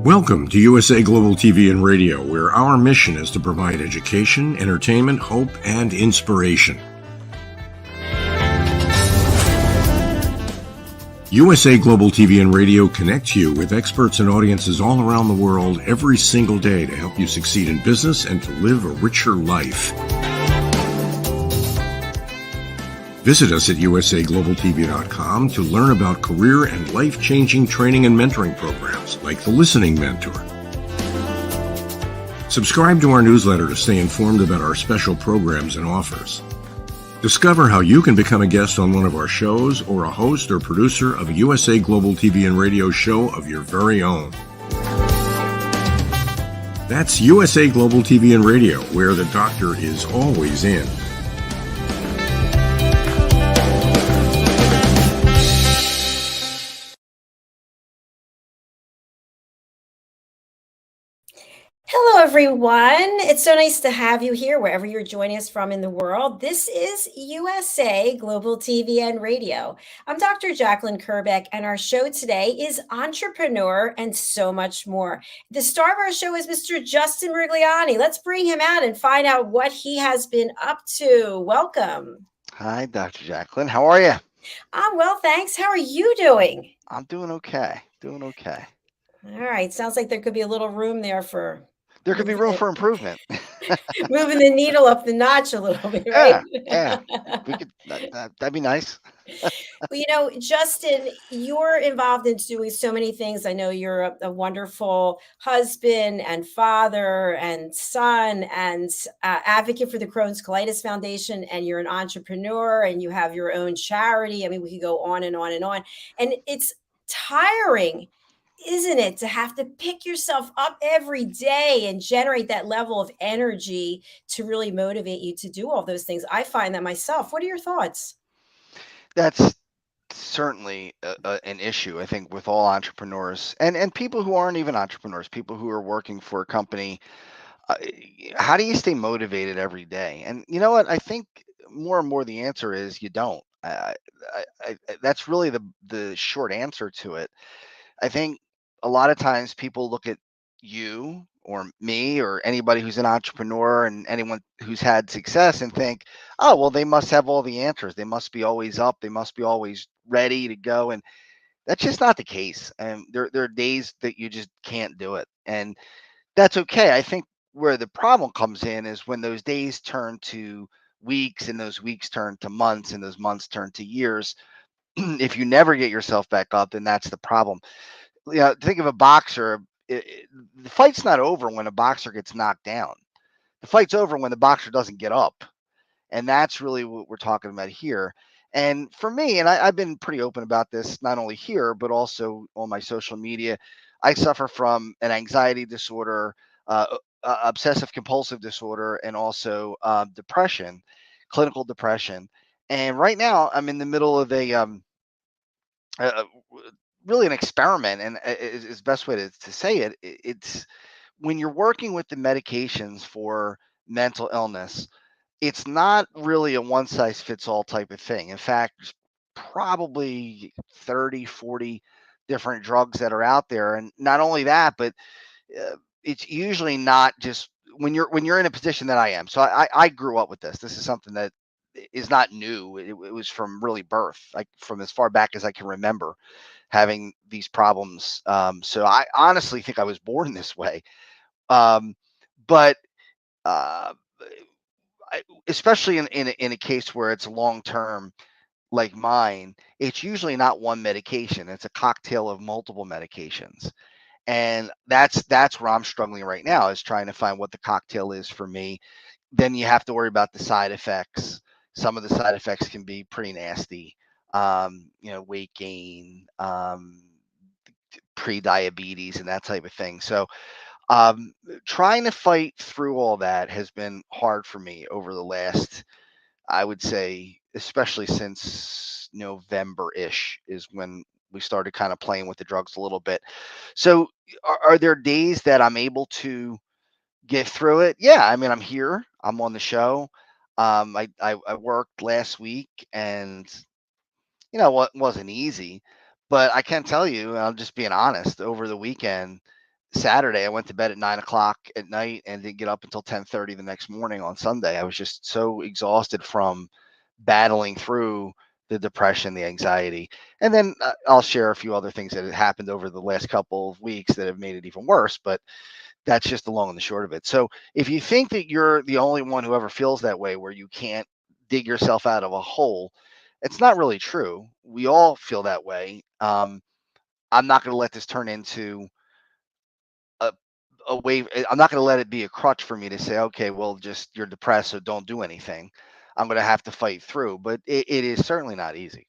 Welcome to USA Global TV and Radio, where our mission is to provide education, entertainment, hope, and inspiration. USA Global TV and Radio connects you with experts and audiences all around the world every single day to help you succeed in business and to live a richer life. Visit us at usaglobaltv.com to learn about career and life-changing training and mentoring programs like the Listening Mentor. Subscribe to our newsletter to stay informed about our special programs and offers. Discover how you can become a guest on one of our shows or a host or producer of a USA Global TV and Radio show of your very own. That's USA Global TV and Radio, where the doctor is always in. Hello, everyone. It's so nice to have you here wherever you're joining us from in the world. This is USA Global TV and Radio. I'm Dr. Jacalyn Kerbeck, and our show today is Entrepreneur and so much more. The star of our show is Mr. Justin Mirigliani. Let's bring him out and find out what he has been up to. Welcome. Hi, Dr. Jacalyn. How are you? I'm well, thanks. How are you doing? I'm doing okay. All right. Sounds like there could be a little room there for... There could be room for improvement. Moving the needle up the notch a little bit, right? Yeah. We could. That'd be nice. Well, Justin, you're involved in doing so many things. I know you're a wonderful husband and father and son and advocate for the Crohn's Colitis Foundation, and you're an entrepreneur and you have your own charity. I mean, we could go on and on and on. And it's tiring, isn't it, to have to pick yourself up every day and generate that level of energy to really motivate you to do all those things? I find that myself. What are your thoughts? That's certainly an issue, I think, with all entrepreneurs and people who aren't even entrepreneurs, people who are working for a company. How do you stay motivated every day? And you know what? I think more and more the answer is you don't. That's really the short answer to it. I think a lot of times people look at you or me or anybody who's an entrepreneur and anyone who's had success and think, oh, well, they must have all the answers. They must be always up. They must be always ready to go. And that's just not the case. And there are days that you just can't do it. And that's okay. I think where the problem comes in is when those days turn to weeks and those weeks turn to months and those months turn to years. If you never get yourself back up, then that's the problem. Think of a boxer. The fight's not over when a boxer gets knocked down. The fight's over when the boxer doesn't get up. And that's really what we're talking about here. And for me, and I've been pretty open about this, not only here, but also on my social media, I suffer from an anxiety disorder, obsessive compulsive disorder, and also depression, clinical depression. And right now I'm in the middle of really an experiment, and is the best way to say it. It's when you're working with the medications for mental illness, it's not really a one size fits all type of thing. In fact, there's probably 30, 40 different drugs that are out there. And not only that, but it's usually not just when you're in a position that I am. So I grew up with this. This is something that is not new. It was from really birth, like from as far back as I can remember, having these problems. So I honestly think I was born this way. But especially in a case where it's long term like mine, it's usually not one medication. It's a cocktail of multiple medications. And that's where I'm struggling right now, is trying to find what the cocktail is for me. Then you have to worry about the side effects. Some of the side effects can be pretty nasty. Weight gain, pre-diabetes, and that type of thing. So trying to fight through all that has been hard for me over the last, I would say, especially since November-ish is when we started kind of playing with the drugs a little bit. So are there days that I'm able to get through it? Yeah, I mean, I'm here, I'm on the show. I worked last week, and it wasn't easy, but I can tell you, I'm just being honest, over the weekend, Saturday, I went to bed at 9 o'clock at night and didn't get up until 10:30 the next morning on Sunday. I was just so exhausted from battling through the depression, the anxiety. And then I'll share a few other things that have happened over the last couple of weeks that have made it even worse. But that's just the long and the short of it. So if you think that you're the only one who ever feels that way, where you can't dig yourself out of a hole, it's not really true. We all feel that way. I'm not going to let this turn into a way. I'm not going to let it be a crutch for me to say, okay, well, just you're depressed, so don't do anything. I'm going to have to fight through, but it is certainly not easy.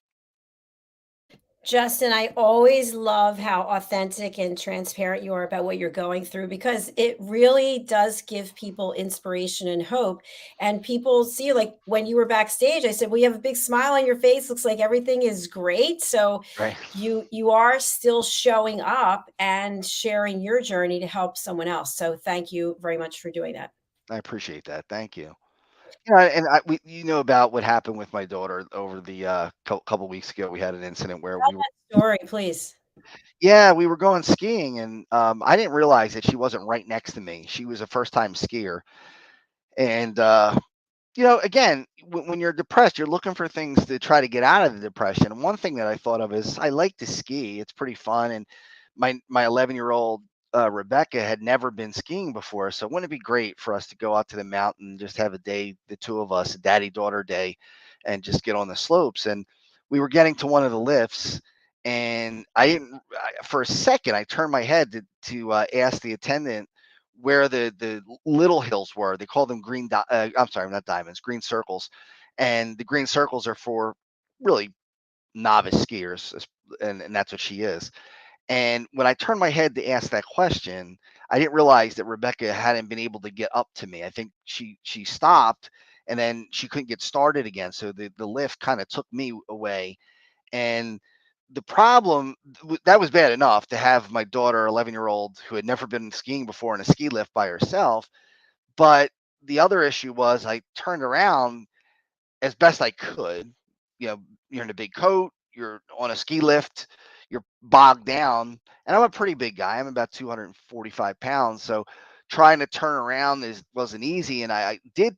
Justin, I always love how authentic and transparent you are about what you're going through, because it really does give people inspiration and hope. And people see, like when you were backstage, I said, "Well, you have a big smile on your face. Looks like everything is great." So Right. you are still showing up and sharing your journey to help someone else. So thank you very much for doing that. I appreciate that. Thank you. And you know about what happened with my daughter over the couple weeks ago. We had an incident where Tell that story, please. yeah, we were going skiing, and I didn't realize that she wasn't right next to me. She was a first time skier, and again, when you're depressed, you're looking for things to try to get out of the depression. And one thing that I thought of is I like to ski. It's pretty fun. And my 11-year-old Rebecca had never been skiing before, so wouldn't it be great for us to go out to the mountain and just have a day, the two of us, a daddy daughter day, and just get on the slopes? And we were getting to one of the lifts, and for a second, I turned my head to ask the attendant where the little hills were. They call them I'm sorry, not diamonds, green circles. And the green circles are for really novice skiers, and that's what she is. And when I turned my head to ask that question, I didn't realize that Rebecca hadn't been able to get up to me. I think she stopped, and then she couldn't get started again. So the lift kind of took me away. And the problem that was bad enough to have my daughter, 11-year-old, who had never been skiing before, in a ski lift by herself. But the other issue was I turned around as best I could. You're in a big coat, you're on a ski lift, you're bogged down. And I'm a pretty big guy. I'm about 245 pounds. So trying to turn around wasn't easy. And I did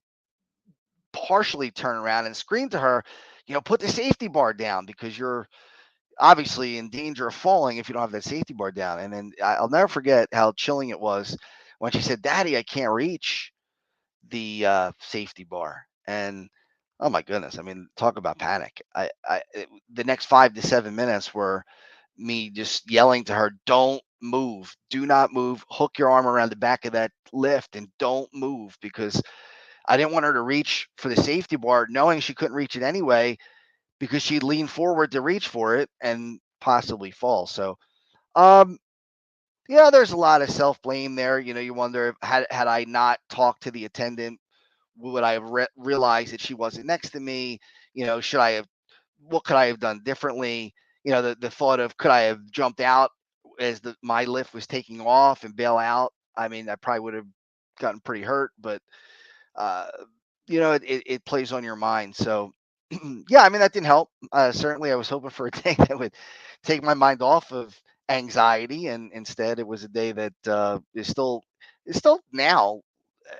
partially turn around and scream to her, put the safety bar down, because you're obviously in danger of falling if you don't have that safety bar down. And then I'll never forget how chilling it was when she said, "Daddy, I can't reach the safety bar." And oh my goodness, I mean, talk about panic. The next 5 to 7 minutes were me just yelling to her, "Don't move, do not move, hook your arm around the back of that lift and don't move," because I didn't want her to reach for the safety bar, knowing she couldn't reach it anyway, because she'd lean forward to reach for it and possibly fall. So, um, there's a lot of self blame there. You wonder, if had I not talked to the attendant, would I have realized that she wasn't next to me? Should I have? What could I have done differently? The thought of, could I have jumped out as my lift was taking off and bail out? I mean, I probably would have gotten pretty hurt, but uh, it plays on your mind. So, yeah, I mean, that didn't help. Certainly, I was hoping for a day that would take my mind off of anxiety, and instead, it was a day that is still now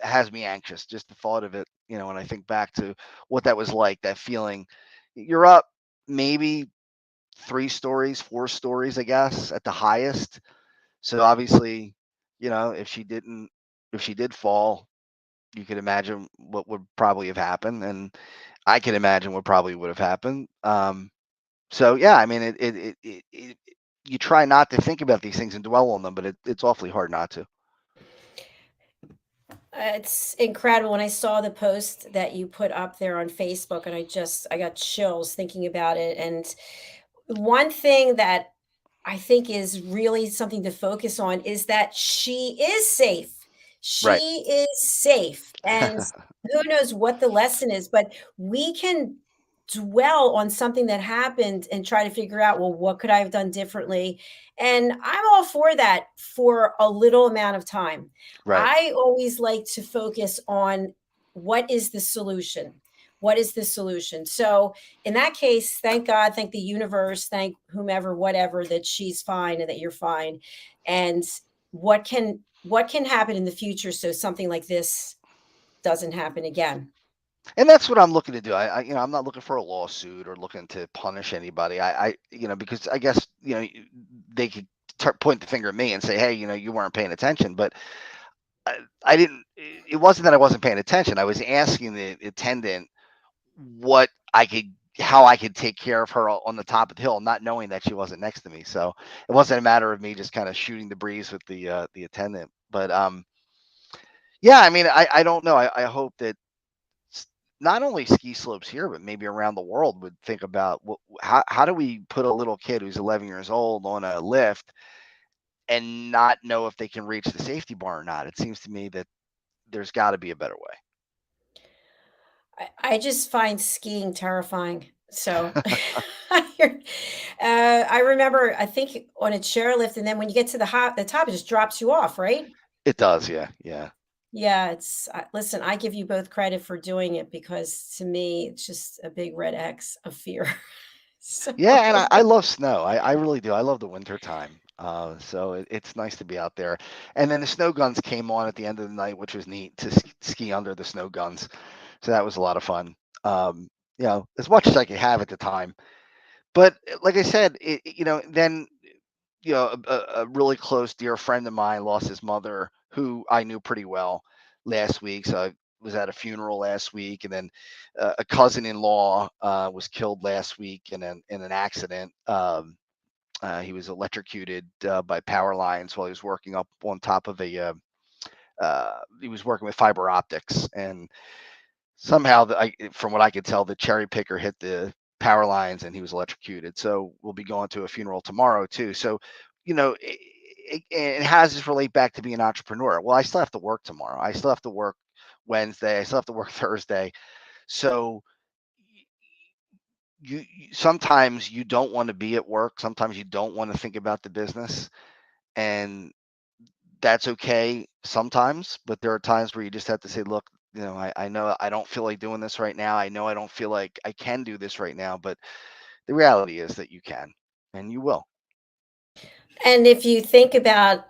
has me anxious. Just the thought of it, when I think back to what that was like, that feeling. You're up maybe 3 stories, 4 stories, I guess, at the highest. So obviously, if she did fall, you could imagine what would probably have happened, and I can imagine what probably would have happened. So yeah, I mean, you try not to think about these things and dwell on them, but it's awfully hard not to. It's incredible. When I saw the post that you put up there on Facebook, and I got chills thinking about it. And one thing that I think is really something to focus on is that she is safe. Right. She is safe. And who knows what the lesson is, but we can dwell on something that happened and try to figure out, well, what could I have done differently? And I'm all for that for a little amount of time. Right. I always like to focus on what is the solution? What is the solution? So in that case, thank God, thank the universe, thank whomever, whatever, that she's fine and that you're fine. And what can happen in the future so something like this doesn't happen again? And that's what I'm looking to do. I'm not looking for a lawsuit or looking to punish anybody. Because I guess, they could point the finger at me and say, hey, you weren't paying attention. But I didn't. It wasn't that I wasn't paying attention. I was asking the attendant what how I could take care of her on the top of the hill, not knowing that she wasn't next to me. So it wasn't a matter of me just kind of shooting the breeze with the attendant. But yeah, I mean, I don't know. I hope that not only ski slopes here, but maybe around the world would think about how do we put a little kid who's 11 years old on a lift and not know if they can reach the safety bar or not. It seems to me that there's got to be a better I just find skiing terrifying. So I remember, I think on a chairlift, and then when you get to the top, it just drops you off, right? It does, yeah, yeah. Yeah, listen, I give you both credit for doing it because to me, it's just a big red X of fear. So, Yeah, and I love snow. I really do. I love the winter time. So it's nice to be out there. And then the snow guns came on at the end of the night, which was neat to ski under the snow guns. So that was a lot of fun. As much as I could have at the time. But like I said, then a really close dear friend of mine lost his mother, who I knew pretty well last week. So I was at a funeral last week, and then a cousin-in-law was killed last week in an accident. He was electrocuted by power lines while he was working up on top of he was working with fiber optics, and somehow, from what I could tell, the cherry picker hit the power lines and he was electrocuted. So we'll be going to a funeral tomorrow too. So, and how does this relate back to being an entrepreneur? Well, I still have to work tomorrow. I still have to work Wednesday. I still have to work Thursday. So sometimes you don't want to be at work. Sometimes you don't want to think about the business, and that's okay sometimes, but there are times where you just have to say, look, I know I don't feel like doing this right now. I know I don't feel like I can do this right now, but the reality is that you can and you will. and if you think about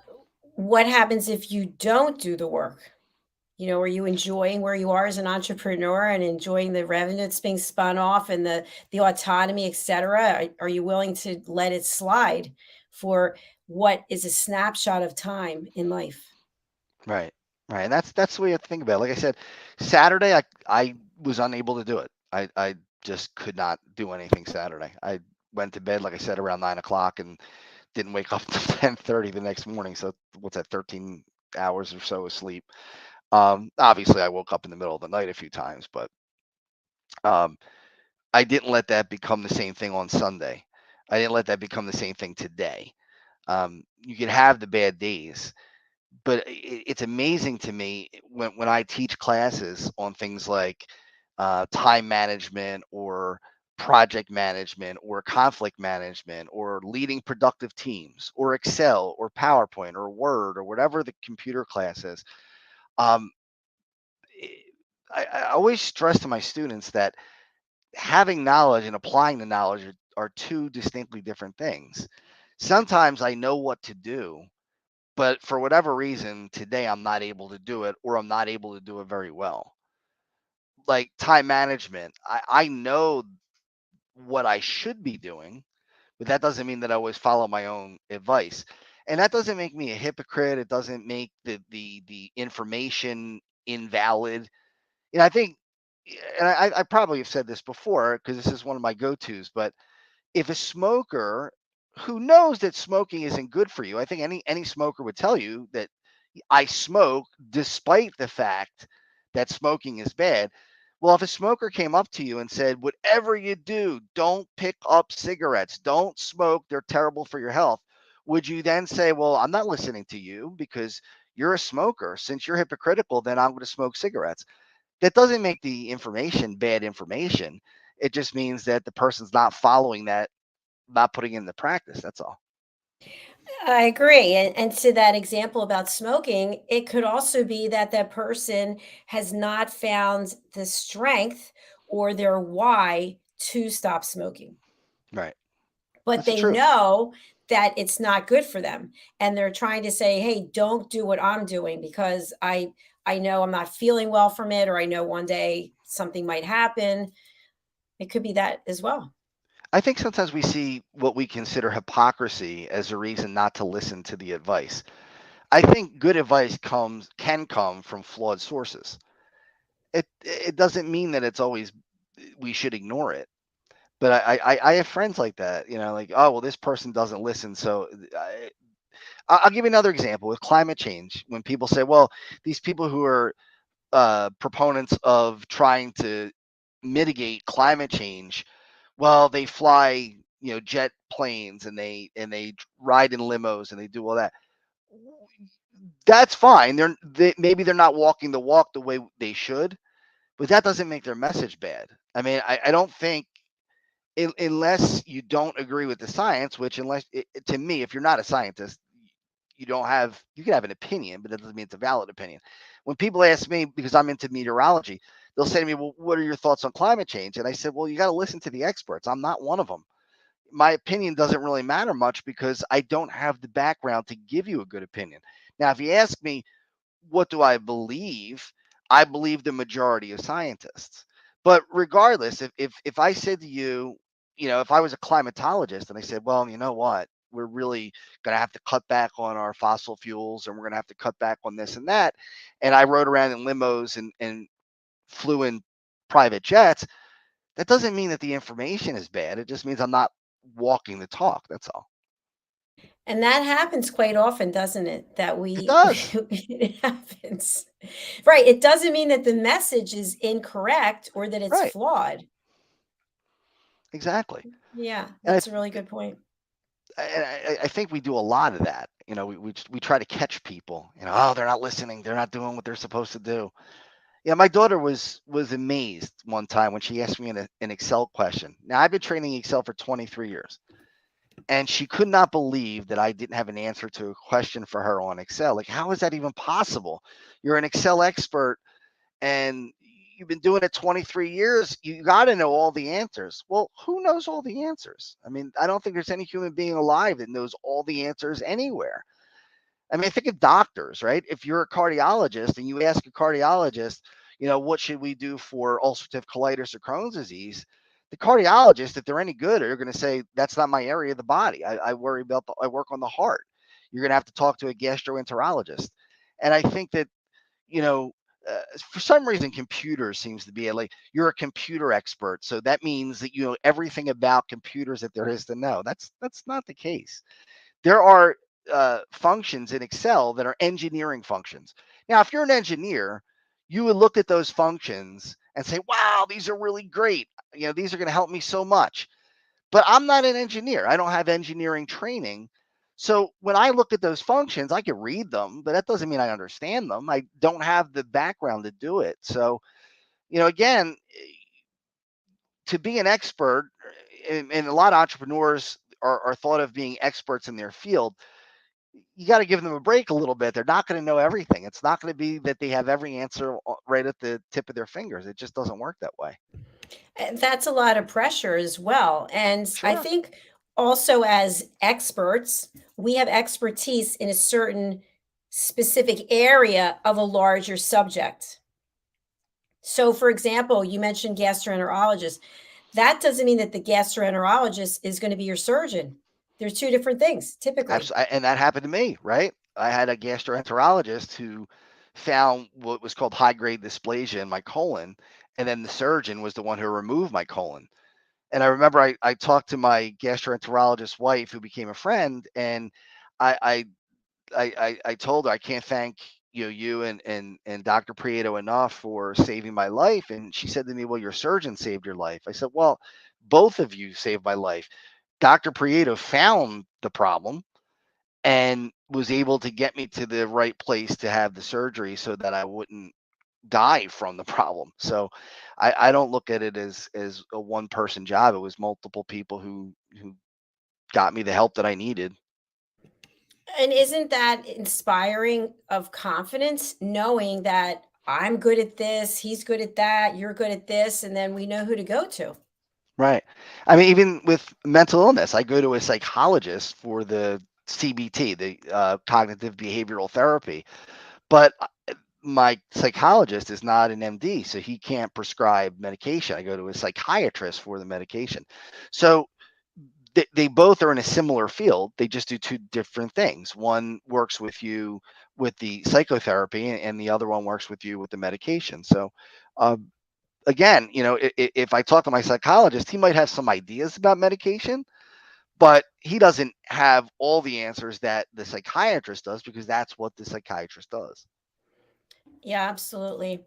what happens if you don't do the work, are you enjoying where you are as an entrepreneur and enjoying the revenue that's being spun off and the autonomy, et cetera? Are you willing to let it slide for what is a snapshot of time in life? Right. Right. And that's the way I think about it. Like I said, Saturday, I was unable to do it. I just could not do anything Saturday. I went to bed, like I said, around 9 o'clock and didn't wake up until 10:30 the next morning. So what's that, 13 hours or so of sleep? Obviously, I woke up in the middle of the night a few times, but um, I didn't let that become the same thing on Sunday. I didn't let that become the same thing today. You can have the bad days, but it's amazing to me when I teach classes on things like time management or project management or conflict management or leading productive teams or Excel or PowerPoint or Word or whatever the computer class is. Um, I always stress to my students that having knowledge and applying the knowledge are two distinctly different things. Sometimes I know what to do, but for whatever reason, today I'm not able to do it or I'm not able to do it very well. Like time management, I know what I should be doing, but that doesn't mean that I always follow my own advice. And that doesn't make me a hypocrite. It doesn't make the information invalid. I think, and I probably have said this before because this is one of my go-tos, but if a smoker who knows that smoking isn't good for you, I think any smoker would tell you that I smoke despite the fact that smoking is bad. Well, if a smoker came up to you and said, whatever you do, don't pick up cigarettes, don't smoke, they're terrible for your health, would you then say, well, I'm not listening to you because you're a smoker? Since you're hypocritical, then I'm going to smoke cigarettes. That doesn't make the information bad information. It just means that the person's not following that, not putting it into practice. That's all. I agree. And to that example about smoking, it could also be that that person has not found the strength or their why to stop smoking. Right. But That's the they truth. know that it's not good for them. And they're trying to say, hey, don't do what I'm doing because I know I'm not feeling well from it, or I know one day something might happen. It could be that as well. I think sometimes we see what we consider hypocrisy as a reason not to listen to the advice. I think good advice can come from flawed sources. It doesn't mean that it's always we should ignore it. But I have friends like that, like, oh well, this person doesn't listen. So I'll give you another example with climate change. When people say, well, these people who are proponents of trying to mitigate climate change, well, they fly, jet planes, and they ride in limos, and they do all that. That's fine. Maybe they're not walking the walk the way they should, but that doesn't make their message bad. I mean, I don't think, unless you don't agree with the science, which, to me, if you're not a scientist, you can have an opinion, but that doesn't mean it's a valid opinion. When people ask me, because I'm into meteorology, they'll say to me, well, what are your thoughts on climate change? And I said, well, you got to listen to the experts. I'm not one of them. My opinion doesn't really matter much because I don't have the background to give you a good opinion. Now, if you ask me, what do I believe? I believe the majority of scientists. But regardless, if I said to you, if I was a climatologist and I said, well, you know what, we're really going to have to cut back on our fossil fuels, and we're going to have to cut back on this and that, and I rode around in limos and flew in private jets, that doesn't mean that the information is bad. It just means I'm not walking the talk. That's all. And that happens quite often, doesn't it? That It we does. it happens. Right. It doesn't mean that the message is incorrect or that it's Right. flawed. Exactly. Yeah, And that's a really good point. I think we do a lot of that. We try to catch people. Oh, they're not listening. They're not doing what they're supposed to do. Yeah, my daughter was amazed one time when she asked me an Excel question. Now, I've been training Excel for 23 years, and she could not believe that I didn't have an answer to a question for her on Excel. Like, how is that even possible? You're an Excel expert, and you've been doing it 23 years. You got to know all the answers. Well, who knows all the answers? I mean, I don't think there's any human being alive that knows all the answers anywhere. I mean, think of doctors, right? If you're a cardiologist and you ask a cardiologist, what should we do for ulcerative colitis or Crohn's disease? The cardiologist, if they're any good, are going to say, that's not my area of the body. I I work on the heart. You're going to have to talk to a gastroenterologist. And I think that, you know, for some reason, computers seems to be like, you're a computer expert. So that means that you know everything about computers that there is to know. That's not the case. There are functions in Excel that are engineering functions. Now, if you're an engineer, you would look at those functions and say, wow, these are really great. These are going to help me so much. But I'm not an engineer. I don't have engineering training. So when I look at those functions, I can read them, but that doesn't mean I understand them. I don't have the background to do it. So, again, to be an expert, and a lot of entrepreneurs are thought of being experts in their field. You got to give them a break a little bit. They're not going to know everything. It's not going to be that they have every answer right at the tip of their fingers. It just doesn't work that way. And that's a lot of pressure as well. And I Sure. think also as experts, we have expertise in a certain specific area of a larger subject. So, for example, you mentioned gastroenterologist. That doesn't mean that the gastroenterologist is going to be your surgeon. There's two different things typically. Absolutely. And that happened to me, right? I had a gastroenterologist who found what was called high grade dysplasia in my colon. And then the surgeon was the one who removed my colon. And I remember I talked to my gastroenterologist wife, who became a friend, and I, I I told her I can't thank you and Dr. Prieto enough for saving my life. And she said to me, well, your surgeon saved your life. I said, well, both of you saved my life. Dr. Prieto found the problem and was able to get me to the right place to have the surgery so that I wouldn't die from the problem. So I don't look at it as a one person job. It was multiple people who got me the help that I needed. And isn't that inspiring of confidence, knowing that I'm good at this, he's good at that, you're good at this, and then we know who to go to? Right. I mean, even with mental illness, I go to a psychologist for the CBT, the cognitive behavioral therapy, but my psychologist is not an MD, so he can't prescribe medication. I go to a psychiatrist for the medication. So they both are in a similar field. They just do two different things. One works with you with the psychotherapy, and the other one works with you with the medication. So, uh, again, if I talk to my psychologist, he might have some ideas about medication, but he doesn't have all the answers that the psychiatrist does, because that's what the psychiatrist does. Yeah, absolutely.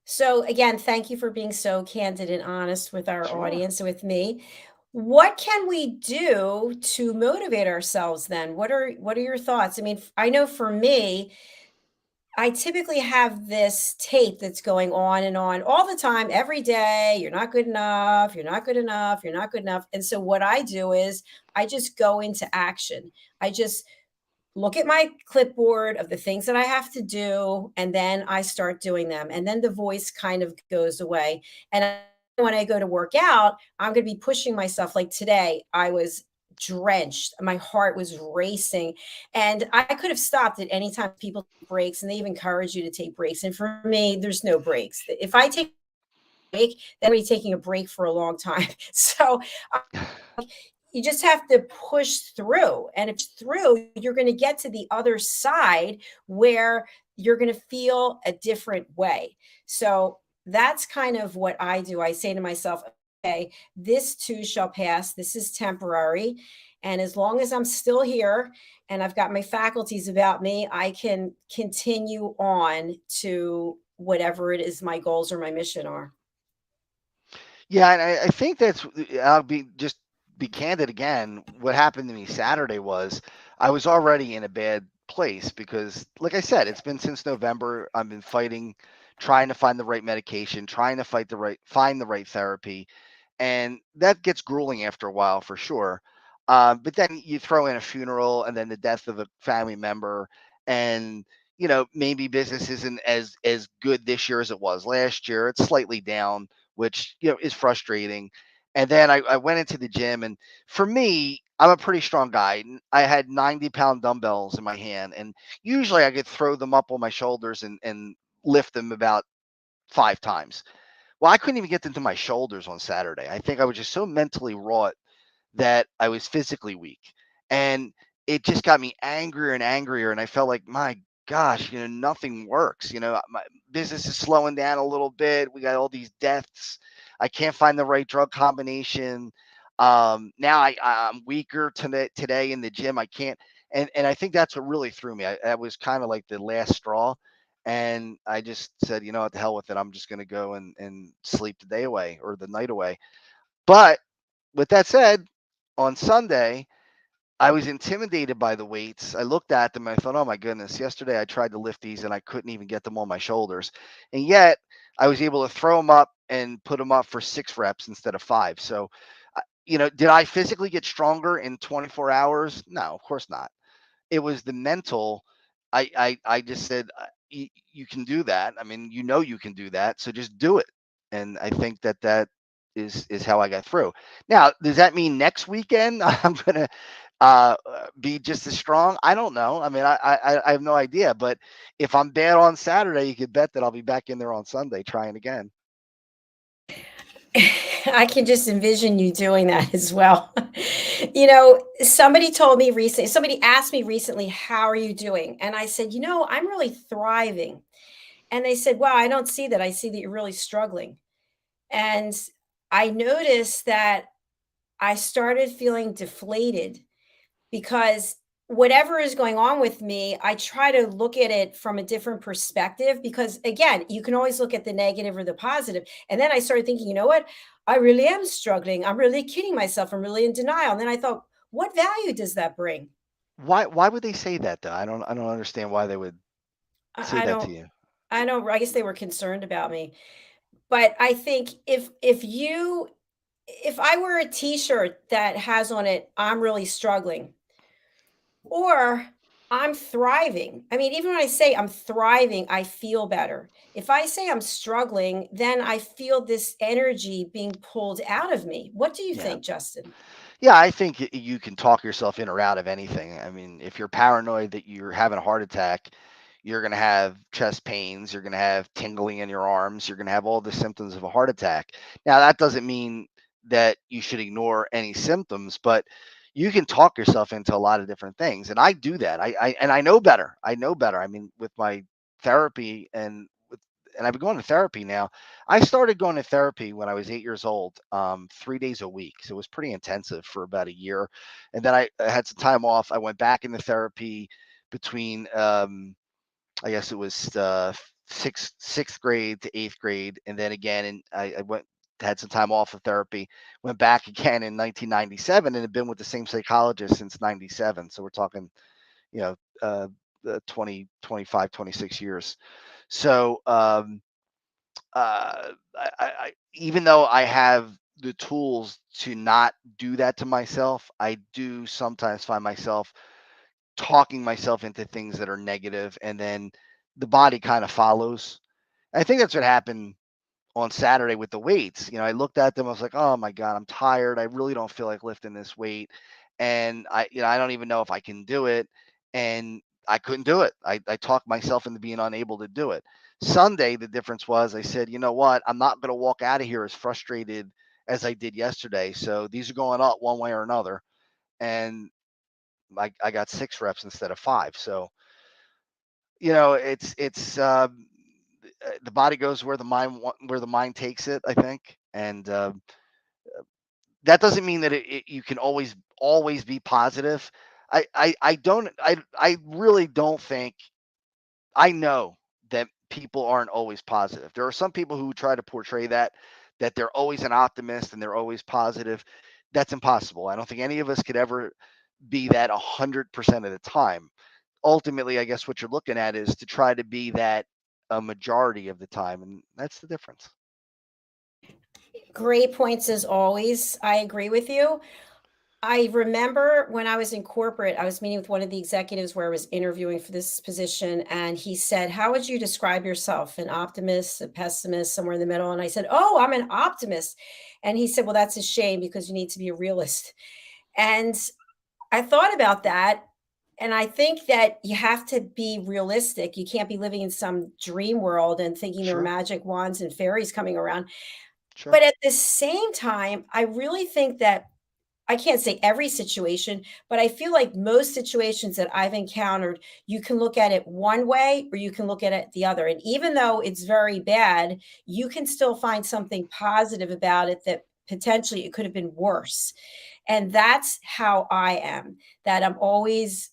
So again, thank you for being so candid and honest with our Sure. audience and with me. What can we do to motivate ourselves then? What are your thoughts? I mean, I know for me, I typically have this tape that's going on and on all the time, every day. You're not good enough. You're not good enough. You're not good enough. And so what I do is I just go into action. I just look at my clipboard of the things that I have to do, and then I start doing them. And then the voice kind of goes away. And when I go to work out, I'm going to be pushing myself. Like today, I was drenched. My heart was racing. And I could have stopped at any time. People take breaks, and they even encourage you to take breaks. And for me, there's no breaks. If I take a break, then we're taking a break for a long time. So you just have to push through. And if through, you're going to get to the other side where you're going to feel a different way. So that's kind of what I do. I say to myself, okay, this too shall pass. This is temporary. And as long as I'm still here and I've got my faculties about me, I can continue on to whatever it is my goals or my mission are. Yeah, and I think I'll be candid again. What happened to me Saturday was I was already in a bad place because, like I said, it's been since November. I've been fighting, trying to find the right medication, trying to find the right therapy, and that gets grueling after a while for sure. But then you throw in a funeral and then the death of a family member, and maybe business isn't as good this year as it was last year. It's slightly down, which is frustrating. And then I went into the gym, and for me, I'm a pretty strong guy. I had 90-pound dumbbells in my hand, and usually I could throw them up on my shoulders and lift them about 5 times. Well, I couldn't even get them to my shoulders on Saturday. I think I was just so mentally wrought that I was physically weak. And it just got me angrier and angrier. And I felt like, my gosh, nothing works. My business is slowing down a little bit. We got all these deaths. I can't find the right drug combination. Now I'm weaker today in the gym. I can't. And I think that's what really threw me. That was kind of like the last straw. And I just said, what the hell with it. I'm just going to go and sleep the day away or the night away. But with that said, on Sunday, I was intimidated by the weights. I looked at them and I thought, oh my goodness, yesterday I tried to lift these and I couldn't even get them on my shoulders. And yet I was able to throw them up and put them up for 6 reps instead of 5. So, did I physically get stronger in 24 hours? No, of course not. It was the mental. I just said, you can do that. I mean, you can do that. So just do it. And I think that is how I got through. Now, does that mean next weekend I'm gonna be just as strong? I don't know. I mean, I have no idea. But if I'm bad on Saturday, you could bet that I'll be back in there on Sunday trying again. I can just envision you doing that as well. Somebody asked me recently, how are you doing? And I said, I'm really thriving. And they said, wow, I don't see that. I see that you're really struggling. And I noticed that I started feeling deflated because whatever is going on with me, I try to look at it from a different perspective because, again, you can always look at the negative or the positive. And then I started thinking, you know what? I really am struggling. I'm really kidding myself. I'm really in denial. And then I thought, what value does that bring? Why would they say that though? I don't understand why they would say I, I that to don't, you. I don't, I guess they were concerned about me. But I think if I wear a t-shirt that has on it, I'm really struggling, or I'm thriving. I mean, even when I say I'm thriving, I feel better. If I say I'm struggling, then I feel this energy being pulled out of me. What do you Yeah. think, Justin? Yeah, I think you can talk yourself in or out of anything. I mean, if you're paranoid that you're having a heart attack, you're going to have chest pains, you're going to have tingling in your arms, you're going to have all the symptoms of a heart attack. Now, that doesn't mean that you should ignore any symptoms, but you can talk yourself into a lot of different things. And I do that. I know better. I know better. I mean, with my therapy and I've been going to therapy now. I started going to therapy when I was 8 years old, 3 days a week. So it was pretty intensive for about a year. And then I had some time off. I went back into therapy between, I guess it was sixth grade to eighth grade. And then again, and I went, had some time off of therapy, went back again in 1997 and had been with the same psychologist since 97. So we're talking, you know, 20, 25, 26 years. So, even though I have the tools to not do that to myself, I do sometimes find myself talking myself into things that are negative, and then the body kind of follows. I think that's what happened on Saturday with the weights. I looked at them. I was like, oh my God, I'm tired. I really don't feel like lifting this weight. And I don't even know if I can do it. And I couldn't do it. I talked myself into being unable to do it. Sunday, the difference was I said, you know what? I'm not going to walk out of here as frustrated as I did yesterday. So these are going up one way or another. And I got 6 reps instead of 5. So, it's the body goes where the mind takes it, I think. And that doesn't mean that you can always be positive. I really don't think. I know that people aren't always positive. There are some people who try to portray that they're always an optimist and they're always positive. That's impossible. I don't think any of us could ever be that 100% of the time. Ultimately, I guess what you're looking at is to try to be that a majority of the time, and that's the difference. Great points as always. I agree with you. I remember when I was in corporate, I was meeting with one of the executives where I was interviewing for this position, and he said, how would you describe yourself? An optimist, a pessimist, somewhere in the middle? And I said, oh, I'm an optimist. And he said, well, that's a shame because you need to be a realist. And I thought about that. And I think that you have to be realistic. You can't be living in some dream world and thinking there are Sure, magic wands and fairies coming around. sure, But at the same time, I really think that I can't say every situation, but I feel like most situations that I've encountered, you can look at it one way or you can look at it the other. And even though it's very bad, you can still find something positive about it that potentially it could have been worse. And that's how I am, that I'm always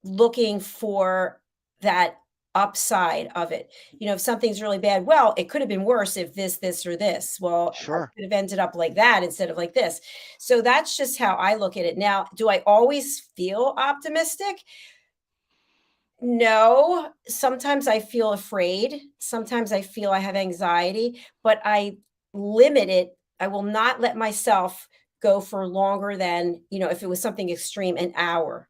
looking for that upside of it. If something's really bad, well, it could have been worse if this, or this. Well, I sure. could have ended up like that instead of like this. So that's just how I look at it. Now, do I always feel optimistic? No. Sometimes I feel afraid. Sometimes I feel I have anxiety, but I limit it. I will not let myself go for longer than, if it was something extreme, an hour,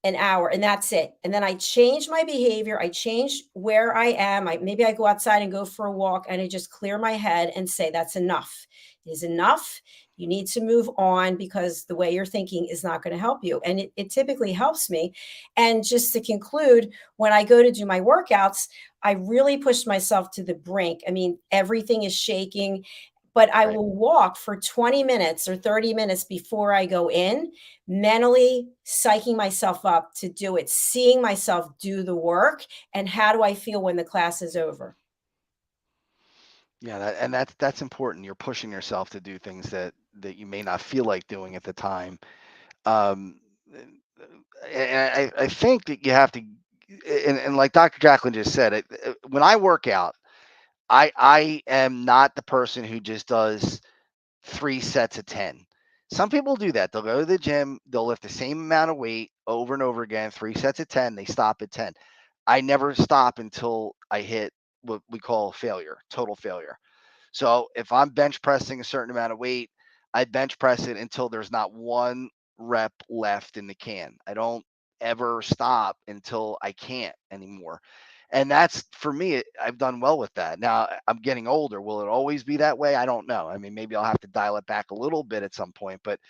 and that's it. And then I change my behavior. I change where I am. Maybe I go outside and go for a walk and I just clear my head and say, that's enough. It is enough. You need to move on because the way you're thinking is not going to help you. And it typically helps me. And just to conclude, when I go to do my workouts, I really push myself to the brink. I mean, everything is shaking, but I Right. will walk for 20 minutes or 30 minutes before I go in, mentally psyching myself up to do it, seeing myself do the work, and how do I feel when the class is over? Yeah, that's important. You're pushing yourself to do things that you may not feel like doing at the time. Um, and I think that you have to, and like Dr. Jacalyn just said, when I work out, I am not the person who just does 3 sets of 10. Some people do that. They'll go to the gym, they'll lift the same amount of weight over and over again, 3 sets of 10. They stop at 10. I never stop until I hit what we call failure, total failure. So if I'm bench pressing a certain amount of weight, I bench press it until there's not one rep left in the can. I don't ever stop until I can't anymore. And that's, for me, I've done well with that. Now I'm getting older. Will it always be that way? I don't know. I mean, maybe I'll have to dial it back a little bit at some point, but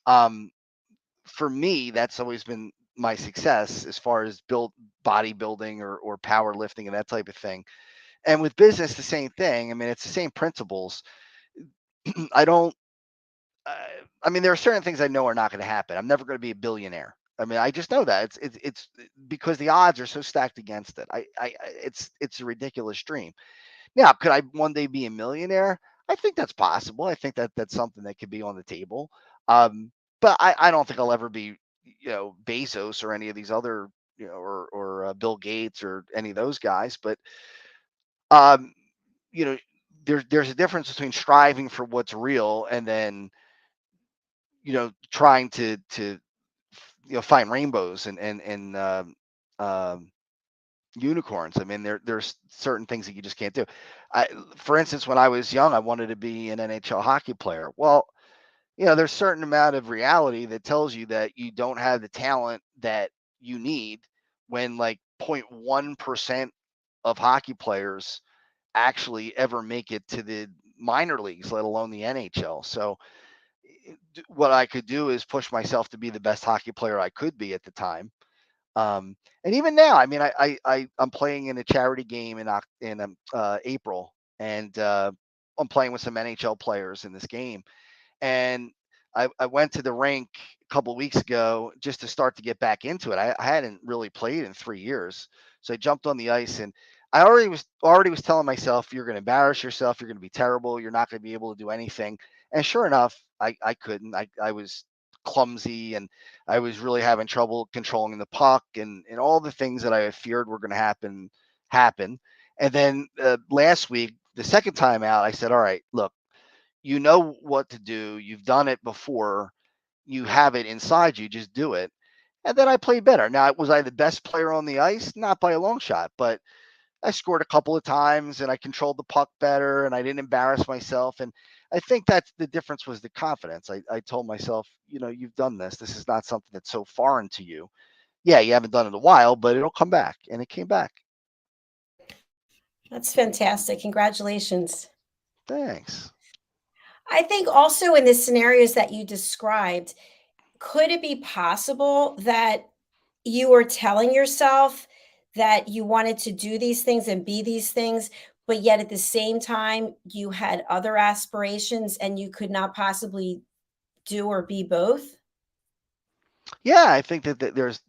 um, for me, that's always been my success as far as bodybuilding or powerlifting and that type of thing. And with business, the same thing. I mean, it's the same principles. I don't, uh, I mean, there are certain things I know are not going to happen. I'm never going to be a billionaire. I mean, I just know that it's because the odds are so stacked against it. It's a ridiculous dream. Now, could I one day be a millionaire? I think that's possible. I think that that's something that could be on the table. Um, but I don't think I'll ever be, Bezos or any of these other, or Bill Gates or any of those guys. But um, you know, there's a difference between striving for what's real and then, trying to find rainbows and um, unicorns. I mean, there's certain things that you just can't do. For instance, when I was young, I wanted to be an NHL hockey player. Well, there's a certain amount of reality that tells you that you don't have the talent that you need when like 0.1% of hockey players actually ever make it to the minor leagues, let alone the NHL. So what I could do is push myself to be the best hockey player I could be at the time. And even now, I mean, I'm playing in a charity game in April, and I'm playing with some NHL players in this game. And I went to the rink a couple of weeks ago just to start to get back into it. I hadn't really played in 3 years, so I jumped on the ice, and I already was telling myself, you're going to embarrass yourself, you're going to be terrible, you're not going to be able to do anything. And sure enough, I couldn't. I was clumsy, and I was really having trouble controlling the puck, and all the things that I feared were going to happen. And then last week, the second time out, I said, all right, look, you know what to do. You've done it before. You have it inside you. Just do it. And then I played better. Now, was I the best player on the ice? Not by a long shot, but I scored a couple of times and I controlled the puck better and I didn't embarrass myself. And I think that's the difference, was the confidence. I told myself, you've done this. This is not something that's so foreign to you. Yeah, you haven't done it in a while, but it'll come back. And it came back. That's fantastic. Congratulations. Thanks. I think also in the scenarios that you described, could it be possible that you were telling yourself that you wanted to do these things and be these things, but yet at the same time, you had other aspirations and you could not possibly do or be both? Yeah, I think that there's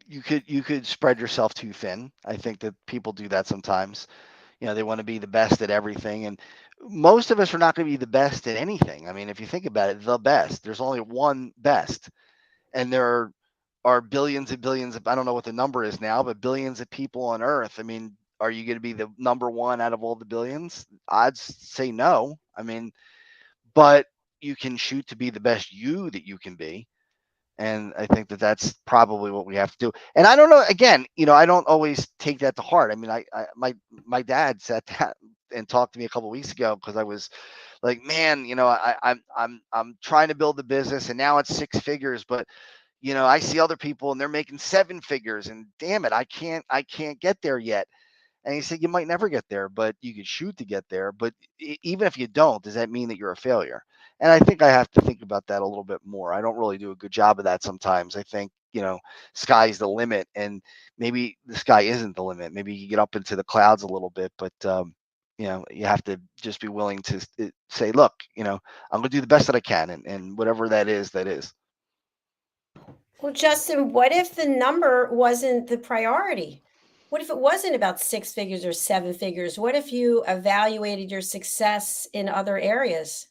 you could spread yourself too thin. I think that people do that sometimes. They want to be the best at everything, and most of us are not going to be the best at anything. I mean, if you think about it, the best, there's only one best, and there are billions and billions of, I don't know what the number is now, but billions of people on earth. I mean, are you going to be the number one out of all the billions? Odds say no. I mean, but you can shoot to be the best you that you can be. And I think that that's probably what we have to do. And I don't know, again, I don't always take that to heart. I mean, my dad sat down and talked to me a couple of weeks ago, because I was like, man, I'm trying to build the business and now it's 6 figures, but I see other people and they're making 7 figures, and damn it, I can't get there yet. And he said, you might never get there, but you could shoot to get there. But even if you don't, does that mean that you're a failure? And I think I have to think about that a little bit more. I don't really do a good job of that sometimes. I think, sky's the limit, and maybe the sky isn't the limit. Maybe you get up into the clouds a little bit, but you have to just be willing to say, look, I'm going to do the best that I can, and whatever that is, that is. Well, Justin, what if the number wasn't the priority? What if it wasn't about 6 figures or 7 figures? What if you evaluated your success in other areas?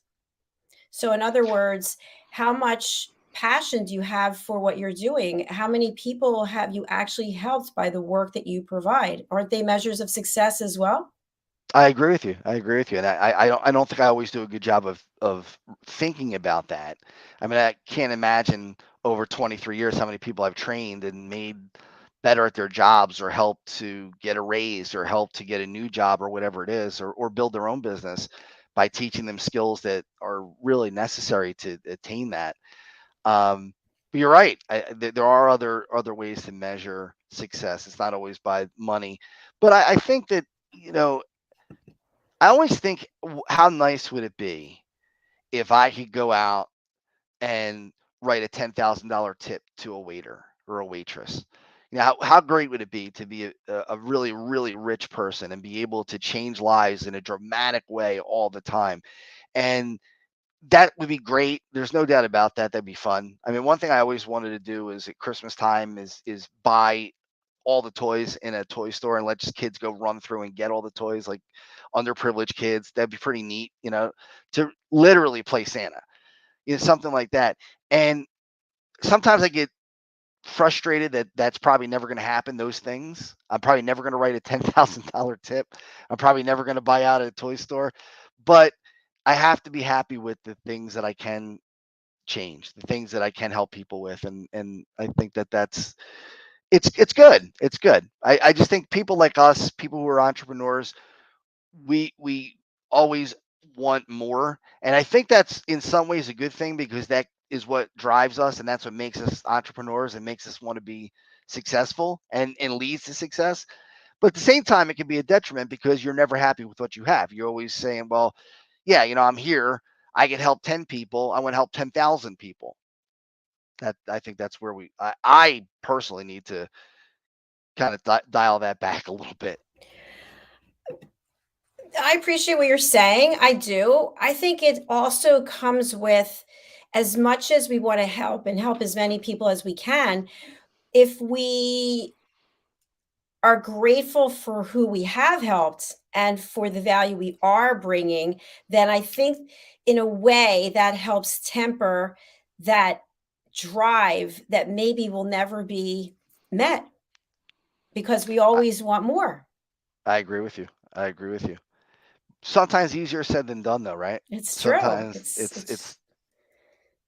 So, in other words, how much passion do you have for what you're doing? How many people have you actually helped by the work that you provide? Aren't they measures of success as well? I agree with you. I agree with you, and I don't think I always do a good job of thinking about that. I mean, I can't imagine over 23 years how many people I've trained and made better at their jobs, or helped to get a raise, or helped to get a new job, or whatever it is, or build their own business by teaching them skills that are really necessary to attain that. Um, But you're right. There are other ways to measure success. It's not always by money, but I think that I always think, how nice would it be if I could go out and write a $10,000 tip to a waiter or a waitress. How great would it be to be a really, really rich person and be able to change lives in a dramatic way all the time? And that would be great. There's no doubt about that. That'd be fun. I mean, one thing I always wanted to do is at Christmas time is buy all the toys in a toy store and let just kids go run through and get all the toys, like underprivileged kids. That'd be pretty neat, to literally play Santa, something like that. And sometimes I get frustrated that that's probably never going to happen. Those things, I'm probably never going to write a $10,000 tip. I'm probably never going to buy out at a toy store, but I have to be happy with the things that I can change, the things that I can help people with. And I think it's good. It's good. I just think people like us, people who are entrepreneurs, we always want more, and I think that's in some ways a good thing, because that is what drives us, and that's what makes us entrepreneurs and makes us want to be successful and leads to success. But at the same time, it can be a detriment because you're never happy with what you have. You're always saying, well, yeah, I'm here, I can help 10 people, I want to help 10,000 people. That I think that's where I personally need to kind of dial that back a little bit. I appreciate what you're saying. I do. I think it also comes with, as much as we want to help and help as many people as we can, if we are grateful for who we have helped and for the value we are bringing, then I think in a way that helps temper that drive that maybe will never be met because we I, always want more. I agree with you. I agree with you. Sometimes easier said than done, though, right? It's true. Sometimes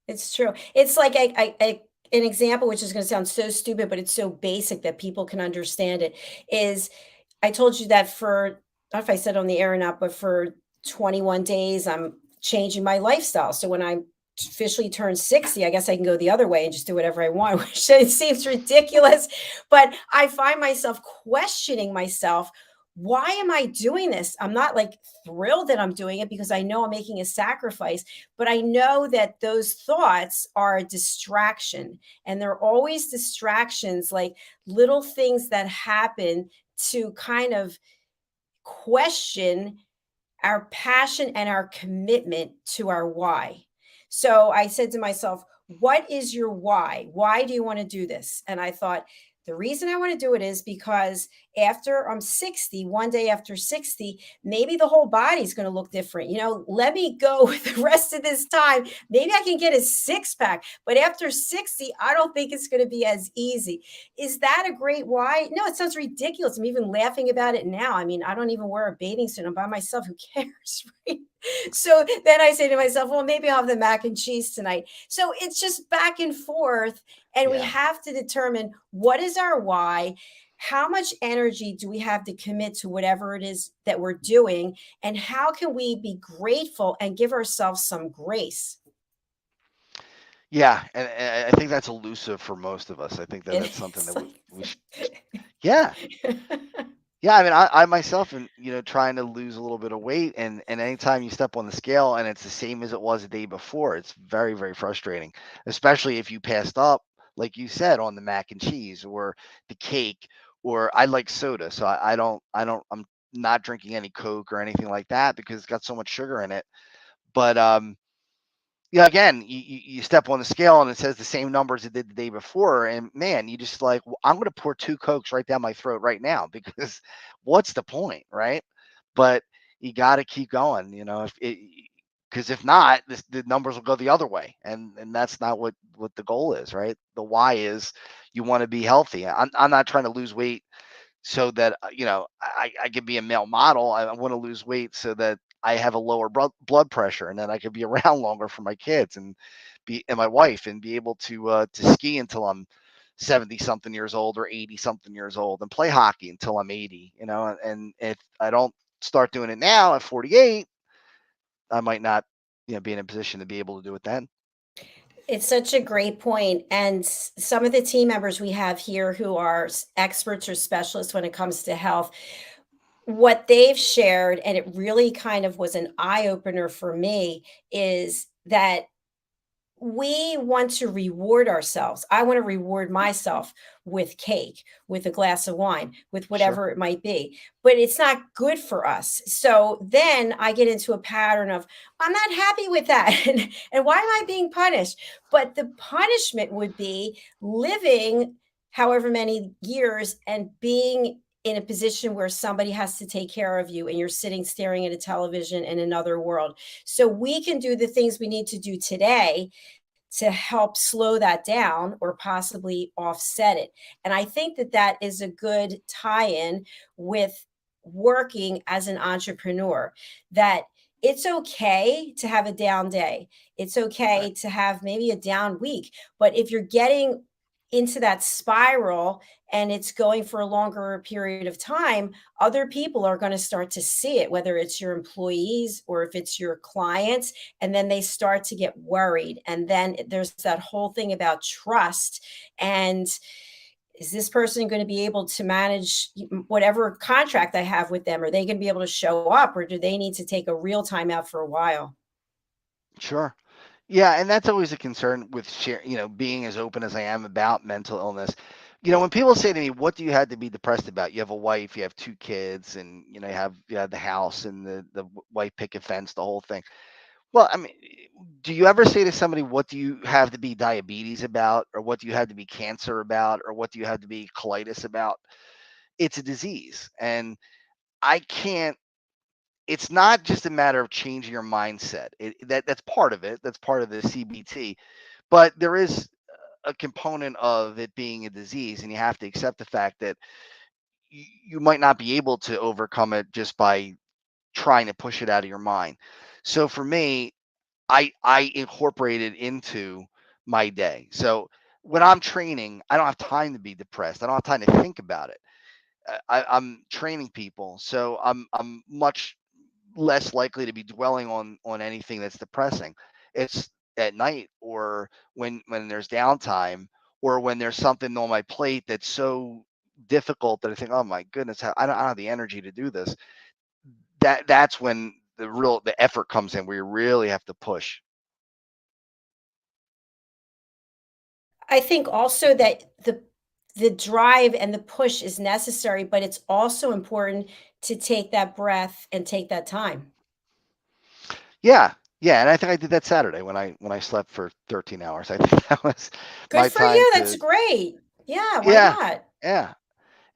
It's true. It's like an example, which is going to sound so stupid, but it's so basic that people can understand it. Is I told you that for, I don't know if I said on the air or not, but for 21 days, I'm changing my lifestyle. So when I officially turn 60, I guess I can go the other way and just do whatever I want, which it seems ridiculous. But I find myself questioning myself. Why am I doing this? I'm not like thrilled that I'm doing it because I know I'm making a sacrifice, but I know that those thoughts are a distraction. And they're always distractions, like little things that happen to kind of question our passion and our commitment to our why. So I said to myself, what is your why? Why do you want to do this? And I thought, the reason I want to do it is because after I'm 60, one day after 60, maybe the whole body's going to look different. Let me go with the rest of this time. Maybe I can get a six pack, but after 60, I don't think it's going to be as easy. Is that a great why? No, it sounds ridiculous. I'm even laughing about it now. I mean, I don't even wear a bathing suit. I'm by myself. Who cares? Right? So then I say to myself, well, maybe I'll have the mac and cheese tonight. So it's just back and forth. And we yeah. have to determine, what is our why? How much energy do we have to commit to whatever it is that we're doing? And how can we be grateful and give ourselves some grace? Yeah, and I think that's elusive for most of us. I think that It that's something is that we should. like, Yeah, yeah. I mean, I myself am, trying to lose a little bit of weight, and anytime you step on the scale and it's the same as it was the day before, it's very, very frustrating. Especially if you passed up, like you said, on the mac and cheese or the cake, or I like soda, so I'm not drinking any Coke or anything like that because it's got so much sugar in it. But yeah, again, you step on the scale and it says the same numbers it did the day before, and man, you just like, "Well, I'm going to pour two Cokes right down my throat right now because what's the point, right?" But you got to keep going, because if not, the numbers will go the other way, and that's not what the goal is, right? The why is you want to be healthy. I'm not trying to lose weight so that I can be a male model. I want to lose weight so that I have a lower blood pressure, and then I could be around longer for my kids and my wife, and be able to ski until I'm 70 something years old or 80 something years old, and play hockey until I'm 80. And if I don't start doing it now at 48, I might not be in a position to be able to do it then. It's such a great point. And some of the team members we have here who are experts or specialists when it comes to health, what they've shared, and it really kind of was an eye opener for me, is that we want to reward ourselves. I want to reward myself with cake, with a glass of wine, with Sure. whatever it might be, but it's not good for us. So then I get into a pattern of, I'm not happy with that. And why am I being punished? But the punishment would be living however many years and being in a position where somebody has to take care of you and you're sitting staring at a television in another world. So we can do the things we need to do today to help slow that down or possibly offset it. And I think that that is a good tie in with working as an entrepreneur, that it's okay to have a down day. It's Right. okay to have maybe a down week. But if you're getting into that spiral and it's going for a longer period of time, other people are going to start to see it, whether it's your employees or if it's your clients, and then they start to get worried. And then there's that whole thing about trust. And is this person going to be able to manage whatever contract I have with them? Are they going to be able to show up, or do they need to take a real time out for a while? Sure. Yeah, and that's always a concern with being as open as I am about mental illness. When people say to me, "What do you have to be depressed about?" You have a wife, you have two kids, and you have the house and the white picket fence, the whole thing. Well, I mean, do you ever say to somebody, "What do you have to be diabetes about, or what do you have to be cancer about, or what do you have to be colitis about?" It's a disease, and I can't. It's not just a matter of changing your mindset. That's part of it. That's part of the CBT, but there is a component of it being a disease, and you have to accept the fact that you might not be able to overcome it just by trying to push it out of your mind. So for me, I incorporate it into my day. So when I'm training, I don't have time to be depressed. I don't have time to think about it. I'm training people, so I'm much less likely to be dwelling on anything that's depressing. It's at night, or when there's downtime, or when there's something on my plate that's so difficult that I think, oh my goodness, I don't have the energy to do this. That's when the effort comes in, where you really have to push. I think also that the drive and the push is necessary, but it's also important to take that breath and take that time. Yeah, yeah, and I think I did that Saturday when I slept for 13 hours. I think that was Good my for time you. That's to. great. Yeah, why Yeah, not? yeah.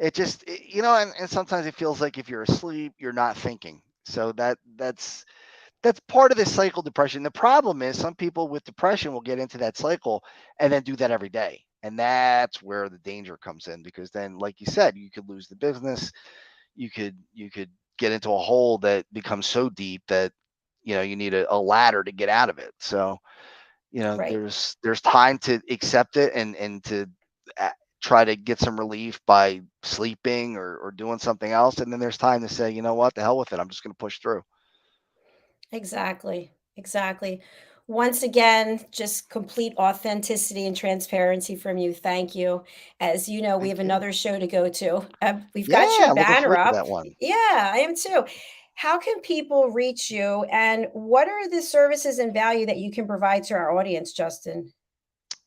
And sometimes it feels like if you're asleep, you're not thinking. So that's part of this cycle depression. The problem is some people with depression will get into that cycle and then do that every day. And that's where the danger comes in, because then, like you said, you could lose the business. You could get into a hole that becomes so deep that you need a ladder to get out of it. So Right. there's time to accept it, and to uh, try to get some relief by sleeping or doing something else, and then there's time to say, you know what, the hell with it, I'm just going to push through. Exactly. Exactly. Once again, just complete authenticity and transparency from you. Thank you. As you know, we have Thank you. another show to go to. We've got Yeah, your I'm looking banner forward to up. that one. Yeah, I am too. How can people reach you, and what are the services and value that you can provide to our audience, Justin?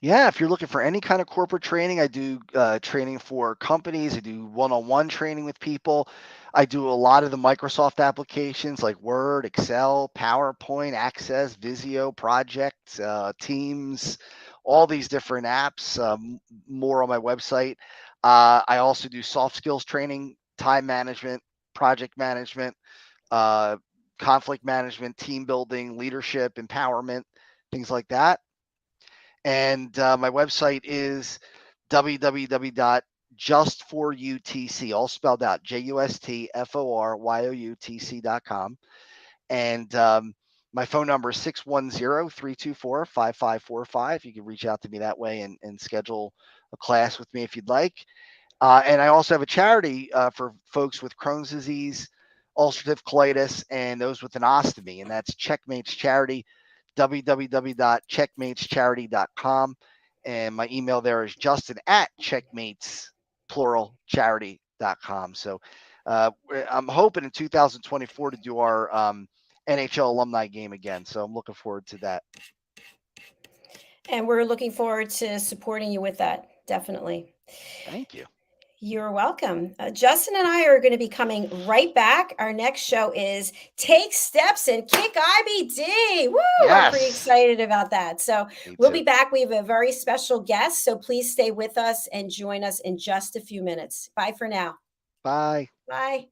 Yeah, if you're looking for any kind of corporate training, I do training for companies. I do one-on-one training with people. I do a lot of the Microsoft applications like Word, Excel, PowerPoint, Access, Visio, Project, Teams, all these different apps. More on my website. I also do soft skills training, time management, project management, uh, conflict management, team building, leadership, empowerment, things like that. And my website is www.justforyoutc, all spelled out, JUSTFORYOUTC.com. And my phone number is 610-324-5545. You can reach out to me that way, and schedule a class with me if you'd like. And I also have a charity for folks with Crohn's disease, ulcerative colitis, and those with an ostomy, and that's Checkmates Charity. www.checkmatescharity.com. And my email there is justin@checkmates.charity.com. So I'm hoping in 2024 to do our NHL alumni game again. So I'm looking forward to that. And we're looking forward to supporting you with that. Definitely. Thank you. You're welcome. Justin and I are going to be coming right back. Our next show is Take Steps and Kick IBD. Woo! Yes. I'm pretty excited about that. So Me we'll too. be back. We have a very special guest. So please stay with us and join us in just a few minutes. Bye for now. Bye. Bye.